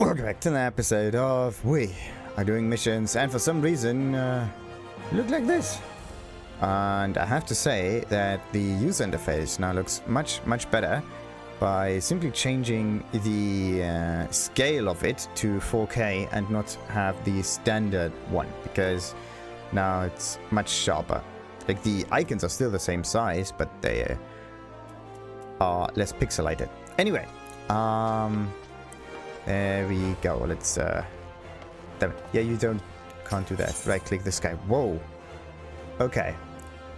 Welcome back to an episode of We Are Doing Missions, and for some reason, look like this. And I have to say that the user interface now looks much better by simply changing the scale of it to 4K and not have the standard one, because now it's much sharper. Like, the icons are still the same size, but they are less pixelated. Anyway, there we go. Let's damn it. Yeah, you can't do that. Right click this guy. Whoa. Okay.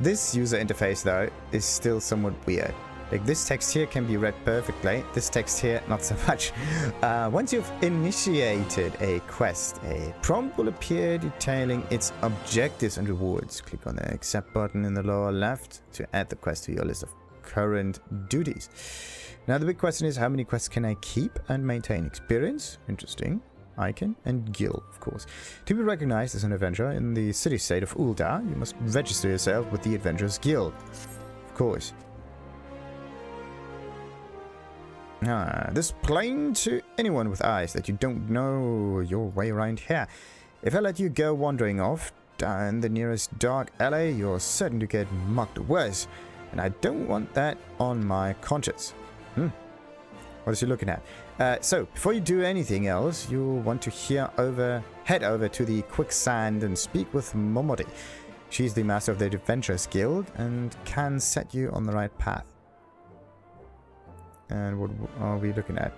This user interface though is still somewhat weird. Like, this text here can be read perfectly. This text here, not so much. Once you've initiated a quest, a prompt will appear detailing its objectives and rewards. Click on the accept button in the lower left to add the quest to your list of current duties. Now the big question is, how many quests can I keep and maintain? Experience, interesting, icon, and guild, of course. To be recognized as an adventurer in the city-state of Ul'dah, you must register yourself with the Adventurers Guild, of course. This is plain to anyone with eyes that you don't know your way around here. If I let you go wandering off down the nearest dark alley, you're certain to get mugged or worse, and I don't want that on my conscience. What is he looking at? So, before you do anything else, you'll want to head over to the quicksand and speak with Momodi. She's the master of the Adventurers Guild and can set you on the right path. And what are we looking at?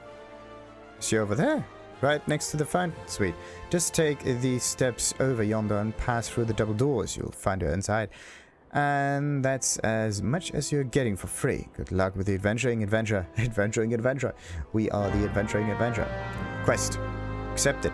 Is she over there? Right next to the fountain? Sweet. Just take these steps over yonder and pass through the double doors. You'll find her inside. And that's as much as you're getting for free. Good luck with the adventuring adventure. Adventuring adventure. We are the adventuring adventure. Quest. Accepted.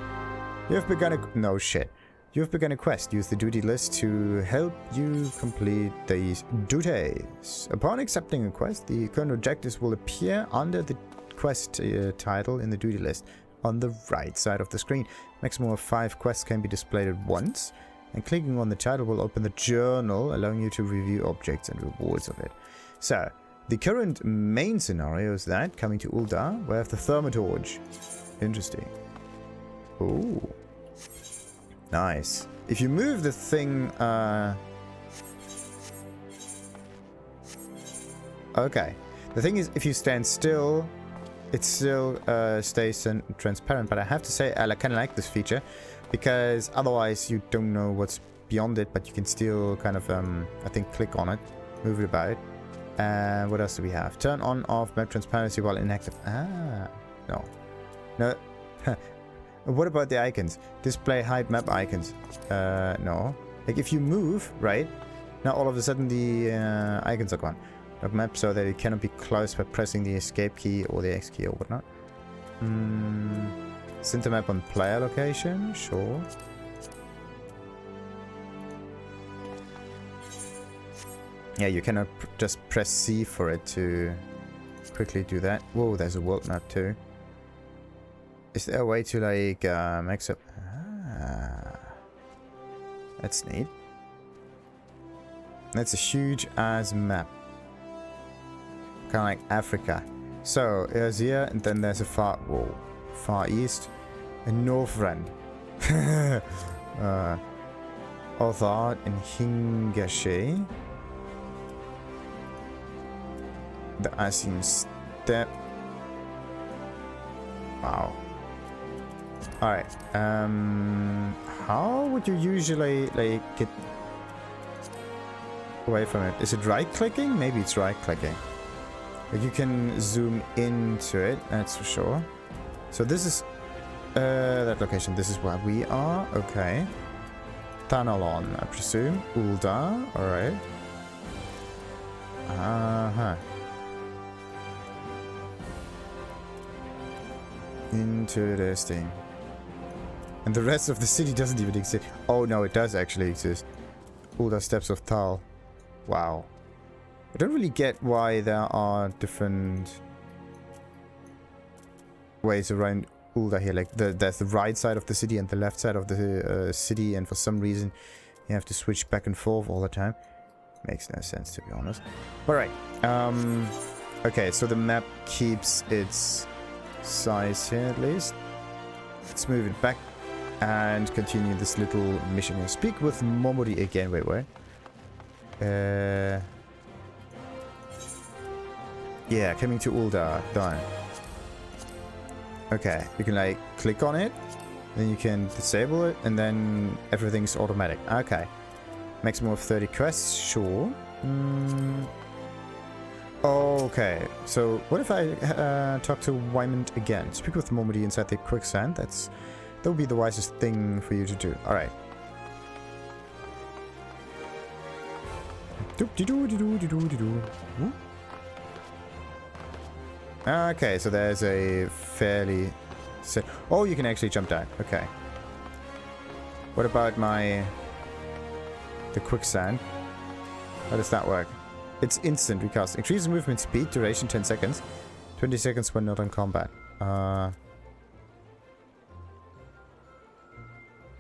You've begun a... No shit. You've begun a quest. Use the duty list to help you complete these duties. Upon accepting a quest, the current objectives will appear under the quest title in the duty list on the right side of the screen. Maximum of 5 quests can be displayed at once. And clicking on the title will open the journal, allowing you to review objects and rewards of it. So, the current main scenario is that, coming to Ul'dah, we have the Thermatorch. Interesting. Ooh. Nice. If you move the thing... Okay. The thing is, if you stand still, it still stays transparent. But I have to say, I kind of like this feature, because otherwise you don't know what's beyond it, but you can still kind of, I think, click on it, move it about. And what else do we have? Turn on off map transparency while inactive. No. No. What about the icons? Display hide map icons. No. Like, if you move, right, now all of a sudden the icons are gone. Lock map so that it cannot be closed by pressing the escape key or the X key or whatnot. Center map on player location, sure. Yeah, you cannot just press C for it to quickly do that. Whoa, there's a world map too. Is there a way to, like, mix up? That's neat. That's a huge ass map. Kind of like Africa. So, there's here, and then there's a far east, and Northrend. Ul'dah and Hingashi. The Asian Steppe. Wow. Alright. How would you usually, like, get away from it? Is it right clicking? Maybe it's right clicking. Like, you can zoom into it, that's for sure. So this is that location. This is where we are. Okay. Tanalon, I presume. Ul'dah. Alright. Interesting. And the rest of the city doesn't even exist. Oh no, it does actually exist. Ul'dah Steppes of Tal. Wow. I don't really get why there are different ways around Ul'dah here. Like, there's the right side of the city and the left side of the city, and for some reason you have to switch back and forth all the time. Makes no sense, to be honest. Alright. Okay, so the map keeps its size here at least. let's move it back and continue this little mission here. Speak with Momodi again. Wait. Yeah, coming to Ul'dah. Done. Okay, you can like click on it, then you can disable it, and then everything's automatic. Okay. Maximum of 30 quests, sure. Okay, so what if I talk to Wymond again? Speak with Momodi inside the quicksand. That would be the wisest thing for you to do. All right. Okay, so there's a fairly set. Oh, you can actually jump down. Okay. What about the quicksand? How does that work? It's instant recast. Increase movement speed, duration 10 seconds. 20 seconds when not in combat.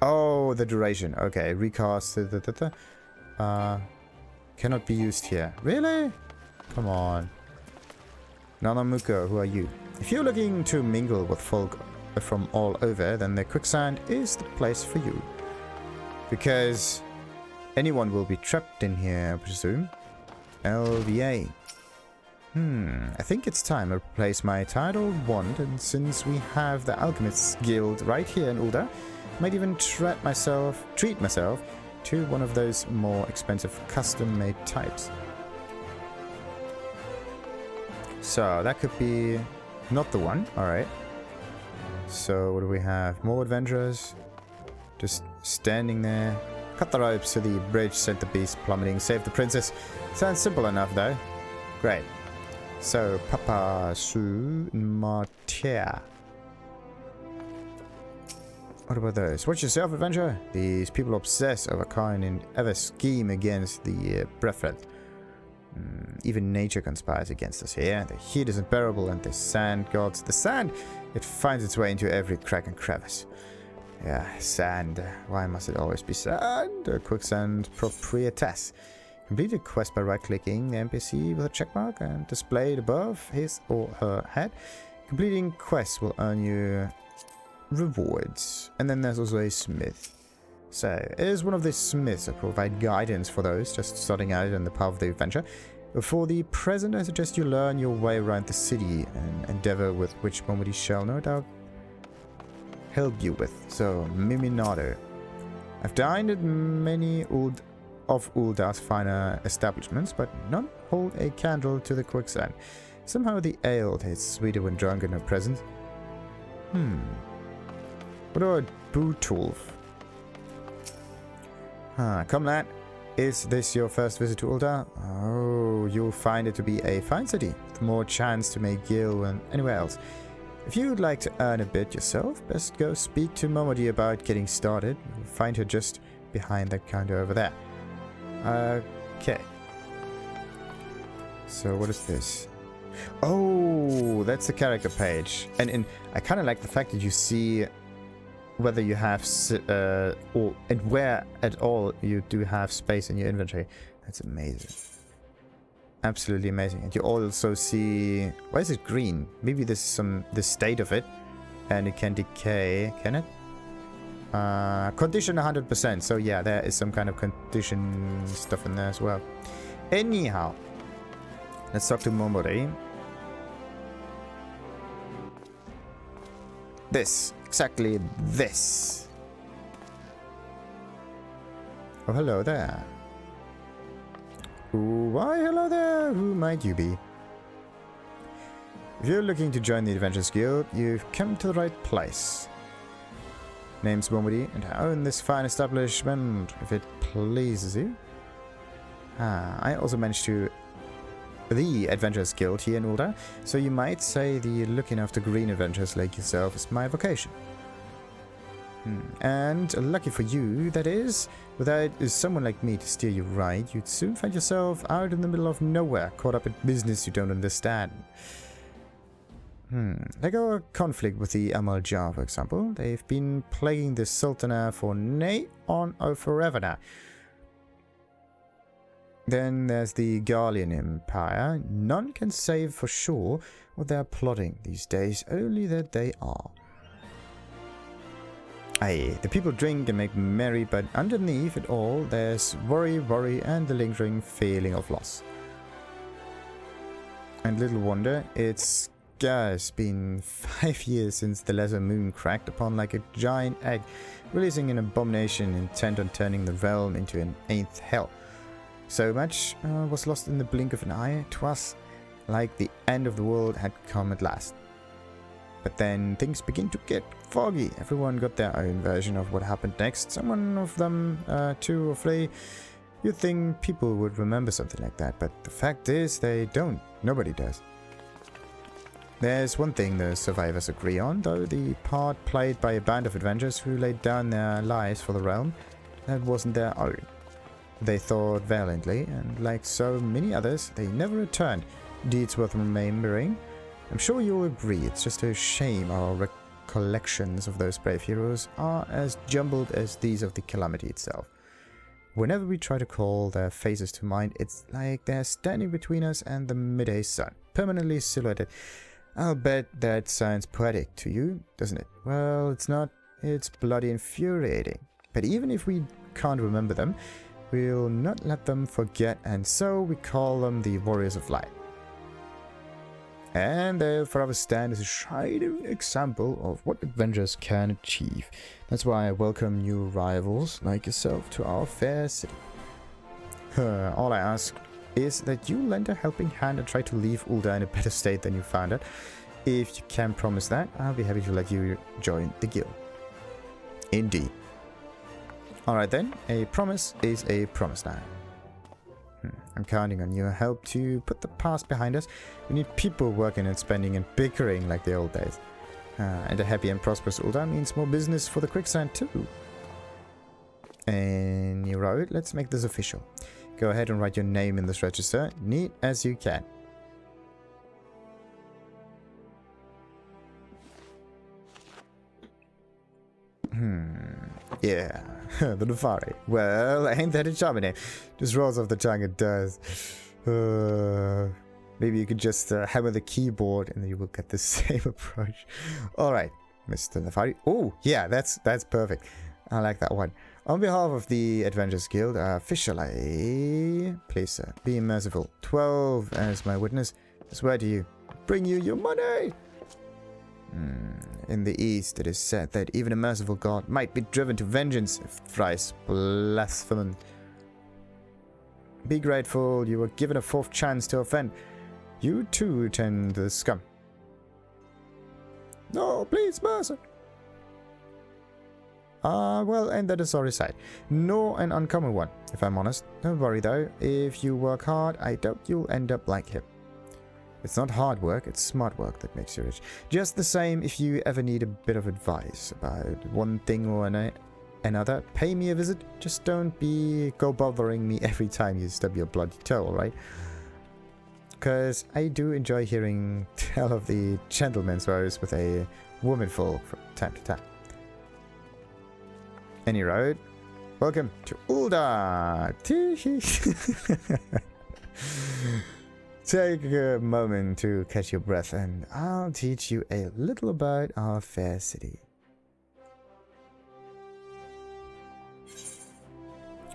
Oh, the duration. Okay, recast. Cannot be used here. Really? Come on. Nanamuko, who are you? If you're looking to mingle with folk from all over, then the quicksand is the place for you. Because anyone will be trapped in here, I presume. LVA. I think it's time I replace my title wand, and since we have the Alchemist's Guild right here in Ul'dah, I might even treat myself to one of those more expensive custom-made types. So that could be not the one. Alright. So what do we have? More adventurers. Just standing there. Cut the ropes to the bridge, sent the beast plummeting, save the princess. Sounds simple enough though. Great. So Papa Su Martia. What about those? Watch yourself, adventurer. These people obsess over kind and ever scheme against the brethren. Even nature conspires against us here. The heat is unbearable, and the sand gods. The sand, it finds its way into every crack and crevice. Yeah, sand. Why must it always be sand? A quicksand proprietress. Complete a quest by right-clicking the NPC with a checkmark and display it above his or her head. Completing quests will earn you rewards. And then there's also a smith. So, as one of the smiths, I provide guidance for those just starting out in the path of the adventure. For the present, I suggest you learn your way around the city, an endeavor with which Momodi shall no doubt help you with. So, Miminado. I've dined at many of Ul'dah's finer establishments, but none hold a candle to the quicksand. Somehow the ale tastes sweeter when drunk in her presence. What about Butulf? Come lad, is this your first visit to Ul'dah? Oh, you'll find it to be a fine city, with more chance to make gil than anywhere else. If you'd like to earn a bit yourself, best go speak to Momodi about getting started. You'll find her just behind that counter over there. Okay. So what is this? Oh, that's the character page. And I kind of like the fact that you see whether you have and where at all you do have space in your inventory. That's amazing. Absolutely amazing. And you also see, why is it green? Maybe this is the state of it, and it can decay. Can it? Condition 100%. So yeah, there is some kind of condition stuff in there as well. Anyhow, let's talk to Momodi. This. Exactly this. Oh, hello there. Why, hello there. Who might you be? If you're looking to join the Adventurers Guild, you've come to the right place. Name's Momodi, and I own this fine establishment, if it pleases you. I also managed to the Adventurers Guild here in Ul'dah, so you might say the looking after green adventurers like yourself is my vocation. And lucky for you, that is, without someone like me to steer you right, you'd soon find yourself out in the middle of nowhere, caught up in business you don't understand. Like our conflict with the Amal Jar, for example. They've been plaguing the Sultana for forever now. Then there's the Garlean Empire. None can say for sure what they're plotting these days, only that they are. Aye, the people drink and make merry, but underneath it all, there's worry, and the lingering feeling of loss. And little wonder, it's just been 5 years since the lesser moon cracked upon like a giant egg, releasing an abomination intent on turning the realm into an 8th hell. So much was lost in the blink of an eye. 'Twas like the end of the world had come at last. But then things begin to get foggy. Everyone got their own version of what happened next. Someone of them, 2 or 3, you'd think people would remember something like that. But the fact is, they don't. Nobody does. There's one thing the survivors agree on, though, the part played by a band of adventurers who laid down their lives for the realm, that wasn't their own. They fought valiantly, and like so many others, they never returned. Deeds worth remembering. I'm sure you'll agree, it's just a shame our recollections of those brave heroes are as jumbled as these of the calamity itself. Whenever we try to call their faces to mind, it's like they're standing between us and the midday sun, permanently silhouetted. I'll bet that sounds poetic to you, doesn't it? Well, it's not. It's bloody infuriating. But even if we can't remember them, we'll not let them forget, and so we call them the Warriors of Light. And they'll forever stand as a shining example of what adventurers can achieve. That's why I welcome new rivals like yourself to our fair city. All I ask is that you lend a helping hand and try to leave Ul'dah in a better state than you found it. If you can promise that, I'll be happy to let you join the guild. Indeed. Alright then, a promise is a promise now. I'm counting on your help to put the past behind us. We need people working and spending and bickering like the old days. And a happy and prosperous Ul'dah means more business for the quicksand too. And you're right, let's make this official. Go ahead and write your name in this register, neat as you can. Yeah, TheNefari. Well, ain't that a charming name? Just rolls off the tongue, it does. Maybe you could just hammer the keyboard and you will get the same approach. Alright, Mr. TheNefari. Oh, yeah, that's perfect. I like that one. On behalf of the Adventurers Guild, officially, please, sir, be merciful. 12 as my witness. I swear to you, bring you your money. In the East, it is said that even a merciful god might be driven to vengeance if thrice blasphemed. Be grateful you were given a 4th chance to offend. You too tend the scum. No, please, mercy. Well, ain't that a sorry sight? Nor an uncommon one, if I'm honest. Don't worry though, if you work hard, I doubt you'll end up like him. It's not hard work, it's smart work that makes you rich. Just the same, if you ever need a bit of advice about one thing or another, pay me a visit. Just don't go bothering me every time you stub your bloody toe, alright? Because I do enjoy hearing tell of the gentleman's woes with a womanful from time to time. Any road? Welcome to Ul'dah! Take a moment to catch your breath and I'll teach you a little about our fair city.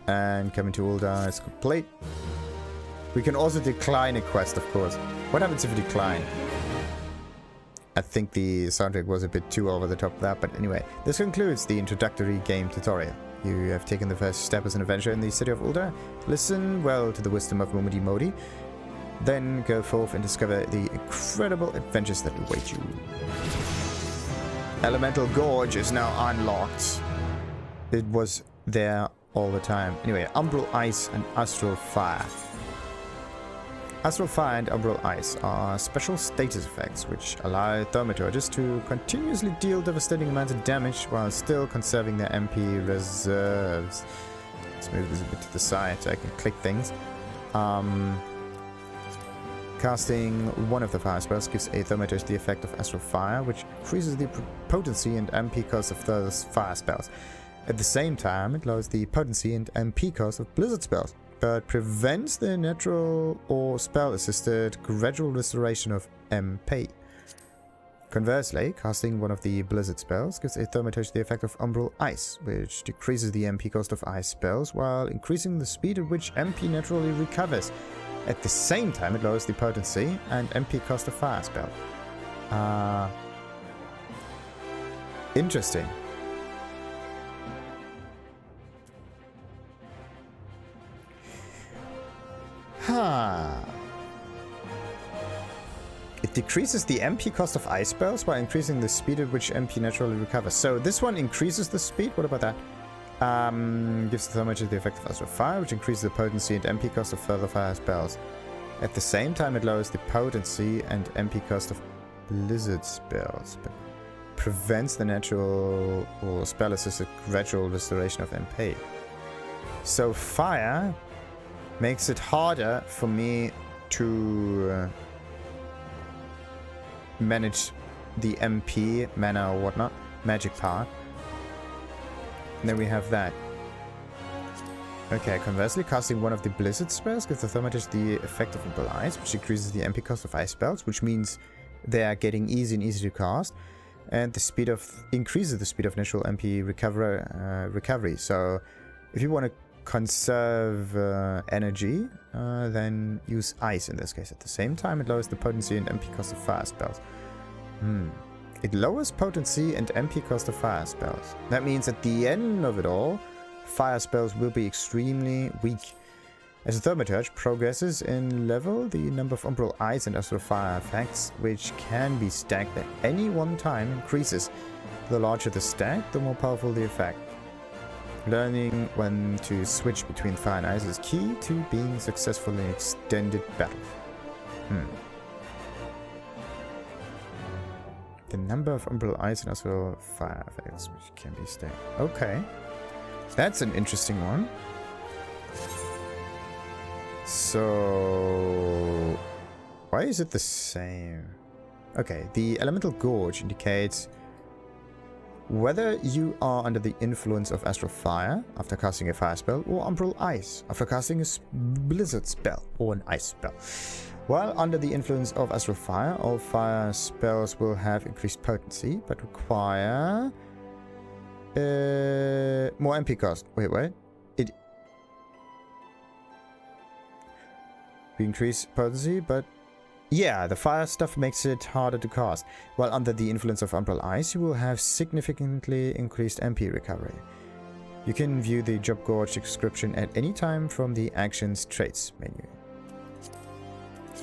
And coming to Ul'dah is complete. We can also decline a quest, of course. What happens if you decline? I think the soundtrack was a bit too over the top of that, but anyway. This concludes the introductory game tutorial. You have taken the first step as an adventurer in the city of Ul'dah. Listen well to the wisdom of Momodi. Then go forth and discover the incredible adventures that await you. Elemental Gorge is now unlocked. It was there all the time. Anyway, Umbral Ice and Astral Fire. Astral Fire and Umbral Ice are special status effects which allow thaumaturges to continuously deal devastating amounts of damage while still conserving their MP reserves. Let's move this a bit to the side so I can click things. Casting one of the fire spells gives a thaumaturge the effect of Astral Fire, which increases the potency and MP cost of those fire spells. At the same time, it lowers the potency and MP cost of blizzard spells, but prevents the natural or spell-assisted gradual restoration of MP. Conversely, casting one of the blizzard spells gives a Thaumaturge the effect of Umbral Ice, which decreases the MP cost of ice spells while increasing the speed at which MP naturally recovers. At the same time, it lowers the potency and MP cost of fire spell. Interesting. It decreases the MP cost of ice spells while increasing the speed at which MP naturally recovers. So this one increases the speed. What about that? Gives the Thaumaturge the effect of Astral Fire, which increases the potency and MP cost of further fire spells. At the same time, it lowers the potency and MP cost of blizzard spells, but prevents the natural or spell-assisted gradual restoration of MP. So fire makes it harder for me to manage the MP, mana or whatnot, magic power. And then we have that. Okay, conversely, casting one of the blizzard spells gives the Thaumaturge the effect of Umbral Ice, which increases the MP cost of ice spells, which means they are getting easy and easy to cast, and the speed of increases the speed of natural MP recovery. So, if you want to conserve energy, then use ice in this case. At the same time, it lowers the potency and MP cost of fire spells. It lowers potency and MP cost of fire spells. That means at the end of it all, fire spells will be extremely weak. As the Thaumaturge progresses in level, the number of Umbral Ice and Astral Fire effects, which can be stacked at any one time, increases. The larger the stack, the more powerful the effect. Learning when to switch between fire and ice is key to being successful in extended battle. The number of Umbral Ice and Astral Fire effects, which can be stacked. Okay. That's an interesting one. So, why is it the same? Okay, the Elemental Gorge indicates whether you are under the influence of Astral Fire after casting a fire spell, or Umbral Ice after casting a blizzard spell or an ice spell. While under the influence of Astral Fire, all fire spells will have increased potency, but require more MP cost. Wait. We increase potency, but yeah, the fire stuff makes it harder to cast. While under the influence of Umbral Ice, you will have significantly increased MP recovery. You can view the Job Gorge description at any time from the Actions Traits menu.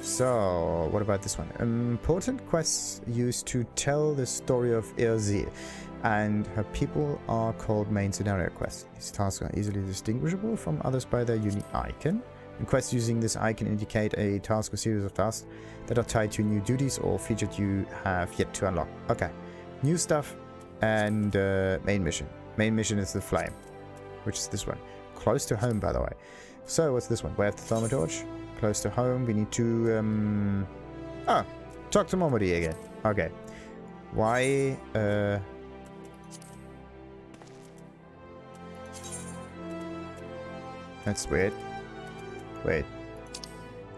So, what about this one? Important quests used to tell the story of Il'dah and her people are called main scenario quests. These tasks are easily distinguishable from others by their unique icon. And quests using this icon indicate a task or series of tasks that are tied to new duties or features you have yet to unlock. Okay, new stuff and main mission. Main mission is the flame, which is this one. Close to home, by the way. So, what's this one? We have the Thaumaturge. Close to home. We need to talk to Momodi again. Okay. Why that's weird. Wait.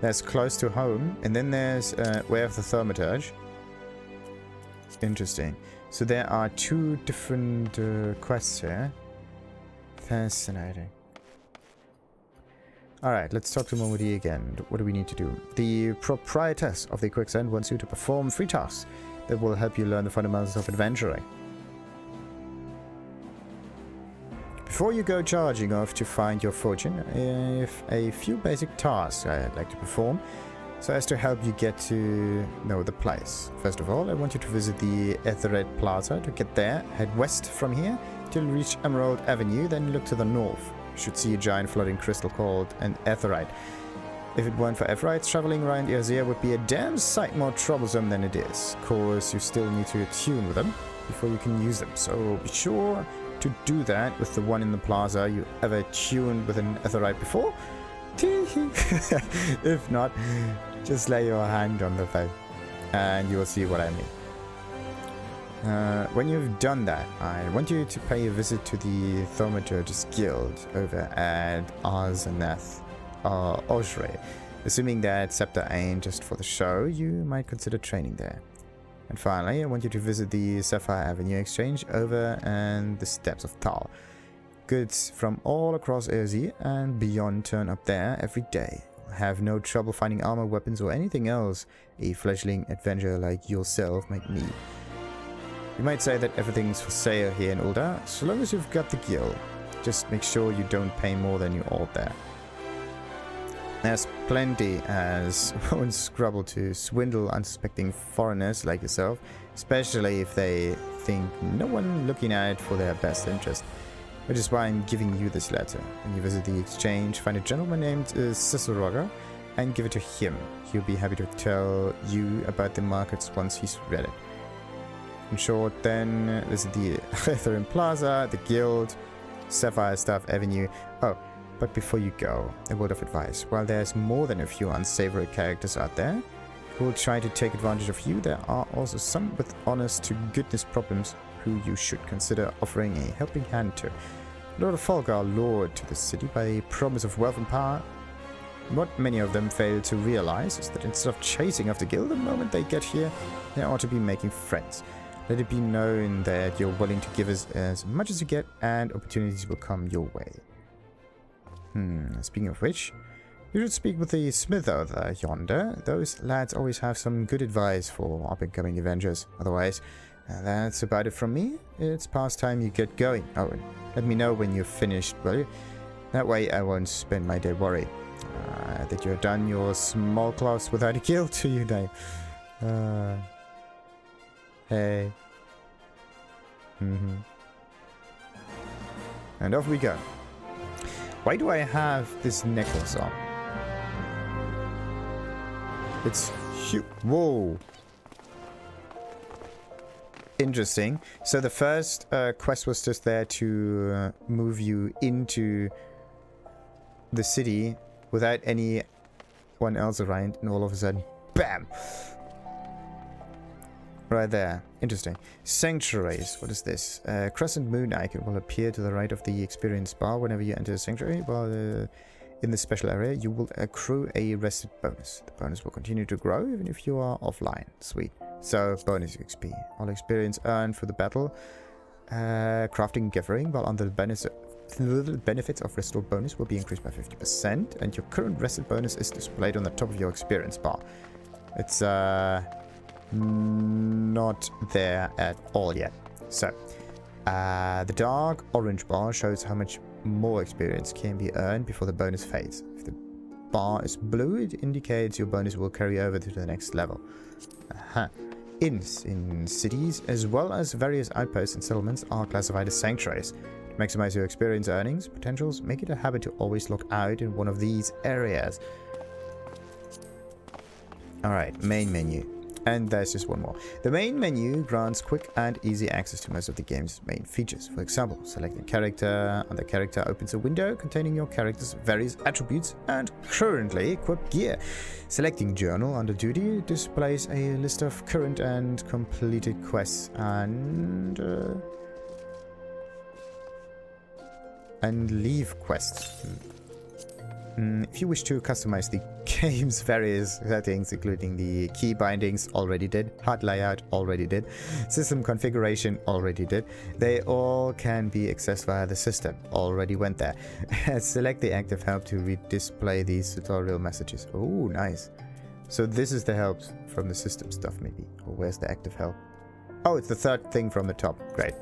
There's close to home, and then there's Way of the Thaumaturge. Interesting. So there are two different quests here. Fascinating. Alright, let's talk to Momodi again. What do we need to do? The proprietress of the Quicksand wants you to perform 3 tasks that will help you learn the fundamentals of adventuring. Before you go charging off to find your fortune, a few basic tasks I'd like to perform so as to help you get to know the place. First of all, I want you to visit the Aetherite Plaza. To get there, head west from here till you reach Emerald Avenue, then look to the north. You should see a giant floating crystal called an Aetherite. If it weren't for Aetherites, traveling around Il'dah would be a damn sight more troublesome than it is. Of course, you still need to attune with them before you can use them, so be sure to do that with the one in the plaza. You ever tuned with an Aetherite before? If not, just lay your hand on the phone and you will see what I mean. When you've done that, I want you to pay a visit to the Thaumaturge's Guild over at Arzanath Osre. Assuming that Scepter ain't just for the show, you might consider training there. And finally, I want you to visit the Sapphire Avenue Exchange over and the Steps of Tal. Goods from all across AZ and beyond turn up there every day. Have no trouble finding armor, weapons, or anything else a fledgling adventurer like yourself might need. You might say that everything's for sale here in Ul'dah, so long as you've got the guild. Just make sure you don't pay more than you ought there. There's plenty as won't scrabble to swindle unsuspecting foreigners like yourself, especially if they think no one looking out for their best interest. Which is why I'm giving you this letter. When you visit the exchange, find a gentleman named Cicero and give it to him. He'll be happy to tell you about the markets once he's read it. In short, then, visit the Ethereum Plaza, the Guild, Sapphire Staff Avenue. Oh, but before you go, a word of advice. While there's more than a few unsavory characters out there who will try to take advantage of you, there are also some with honest-to-goodness problems who you should consider offering a helping hand to. A lot of folk are lured to the city by the promise of wealth and power. What many of them fail to realize is that instead of chasing after guild the moment they get here, they ought to be making friends. Let it be known that you're willing to give us as much as you get, and opportunities will come your way. Speaking of which, you should speak with the smith over yonder. Those lads always have some good advice for up-and-coming adventures. Otherwise, that's about it from me. It's past time you get going. Oh, and let me know when you're finished, will you? That way I won't spend my day worried that you've done your small class without a guild to your name. Hey. And off we go. Why do I have this necklace on? It's huge. Whoa. Interesting. So the first quest was just there to move you into the city without anyone else around, and all of a sudden, BAM! Right there. Interesting. Sanctuaries. What is this? Crescent moon icon will appear to the right of the experience bar whenever you enter a sanctuary. While in the special area, you will accrue a rested bonus. The bonus will continue to grow even if you are offline. Sweet. So, bonus XP. All experience earned for the battle, crafting and gathering, while under the benefits of restored bonus will be increased by 50%, and your current rested bonus is displayed on the top of your experience bar. It's not there at all yet. So, the dark orange bar shows how much more experience can be earned before the bonus fades. If the bar is blue, it indicates your bonus will carry over to the next level. Inns in cities, as well as various outposts and settlements, are classified as sanctuaries. To maximize your experience earnings potentials, make it a habit to always log out in one of these areas. Alright, main menu. And there's just one more. The main menu grants quick and easy access to most of the game's main features. For example, select a character, and the character opens a window containing your character's various attributes and currently equipped gear. Selecting journal under duty displays a list of current and completed quests and leave quests. If you wish to customize the game's various settings, including the key bindings, already did, HUD layout, already did, system configuration, already did, they all can be accessed via the system, already went there. Select the active help to redisplay these tutorial messages. Oh, nice. So this is the help from the system stuff, maybe. Or where's the active help? Oh, it's the third thing from the top. Great.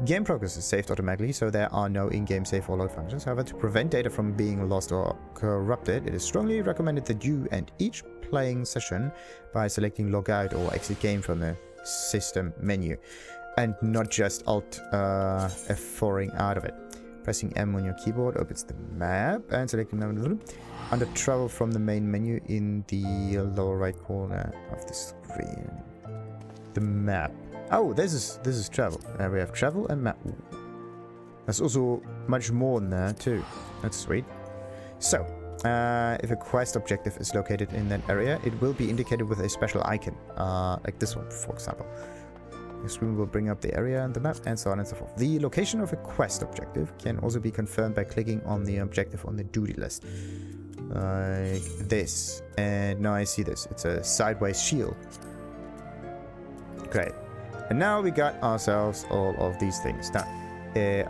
Game progress is saved automatically, so there are no in-game save or load functions. However, to prevent data from being lost or corrupted, it is strongly recommended that you end each playing session by selecting log out or exit game from the system menu, and not just Alt F4ing out of it. Pressing M on your keyboard opens the map, and selecting under travel from the main menu in the lower right corner of the screen. The map. Oh, this is travel. We have travel and map. There's also much more than that too. That's sweet. So, if a quest objective is located in that area, it will be indicated with a special icon, like this one, for example. The screen will bring up the area and the map, and so on and so forth. The location of a quest objective can also be confirmed by clicking on the objective on the duty list, like this. And now I see this. It's a sideways shield. Great. And now we got ourselves all of these things. Now,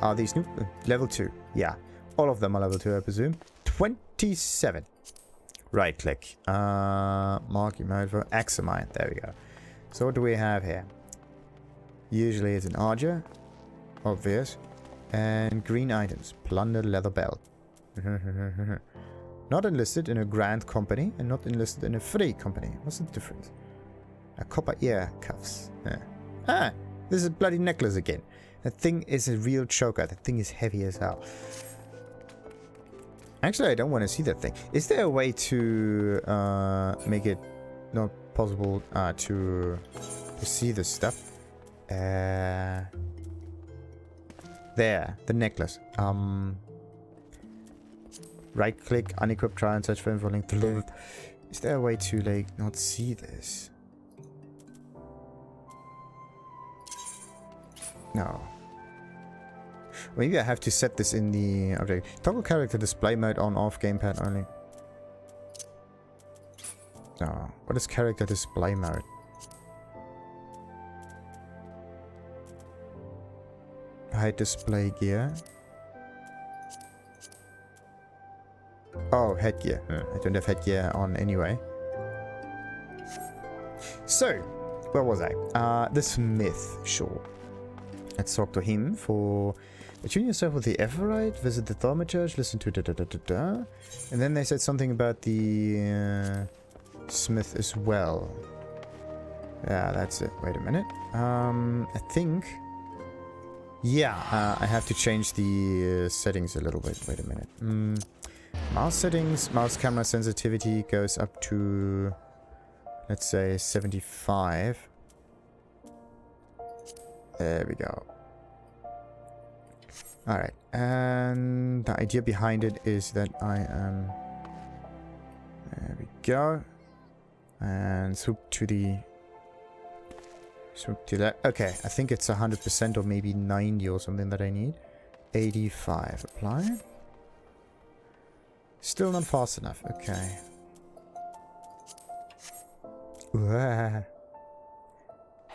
are these new? Level 2. Yeah. All of them are level 2, I presume. 27. Right click. Mark mode for examine. There we go. So what do we have here? Usually it's an Archer. Obvious. And green items. Plundered leather belt. Not enlisted in a grand company and not enlisted in a free company. What's the difference? A copper ear cuffs. Ah, this is a bloody necklace again. That thing is a real choker. That thing is heavy as hell. Actually, I don't want to see that thing. Is there a way to make it not possible to see this stuff? There, the necklace. Right click, unequip, try and search for info link. Is there a way to like not see this? No. Maybe I have to set this in the object. Toggle character display mode on off gamepad only. No. What is character display mode? Hide display gear. Oh, headgear. I don't have headgear on anyway. So, where was I? The smith, sure. Let's talk to him for... Attune yourself with the Everite, visit the Thaumaturge, listen to da-da-da-da-da. And then they said something about the smith as well. Yeah, that's it. Wait a minute. I think... Yeah, I have to change the settings a little bit. Wait a minute. Mouse settings, mouse camera sensitivity goes up to, let's say, 75. There we go. Alright, and the idea behind it is that I am... There we go. And swoop to the... Swoop to that. Okay, I think it's 100% or maybe 90 or something that I need. 85. Apply. Still not fast enough. Okay.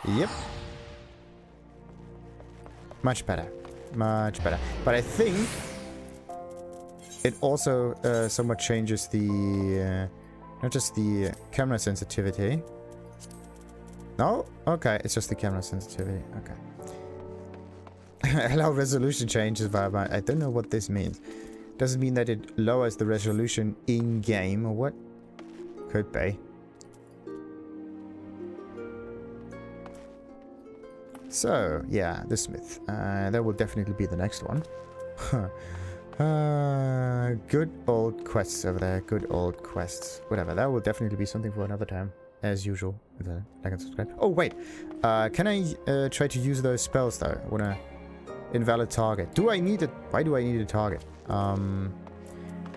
Yep. Much better. Much better. But I think it also somewhat changes the... not just the camera sensitivity. No? Okay, it's just the camera sensitivity. Okay. Allow resolution changes via... I don't know what this means. Does it mean that it lowers the resolution in-game or what? Could be. So, yeah, the smith. That will definitely be the next one. Good old quests over there. Good old quests. Whatever, that will definitely be something for another time. As usual. Like and subscribe. Oh, wait. Can I try to use those spells, though? I wanna... Invalid target. Do I need it? Why do I need a target?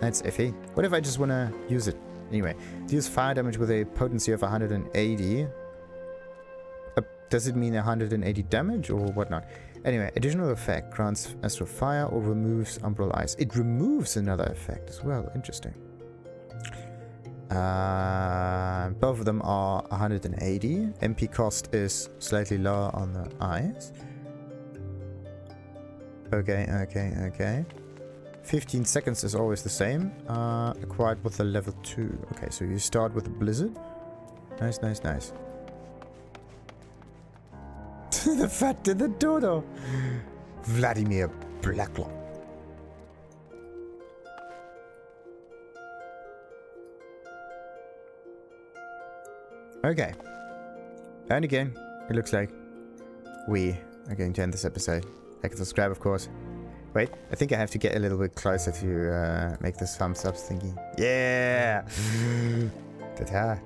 That's iffy. What if I just want to use it? Anyway, deals fire damage with a potency of 180. Does it mean 180 damage or whatnot? Anyway, additional effect grants astral fire or removes umbral ice. It removes another effect as well. Interesting. Both of them are 180. MP cost is slightly lower on the ice. Okay. 15 seconds is always the same. Acquired with the level 2. Okay, so you start with the blizzard. Nice. The fat and the dodo. Vladimir Blacklock. Okay. And again, it looks like we are going to end this episode. Like and subscribe, of course. Wait, I think I have to get a little bit closer to make this thumbs up thingy. Yeah! Ta-ta.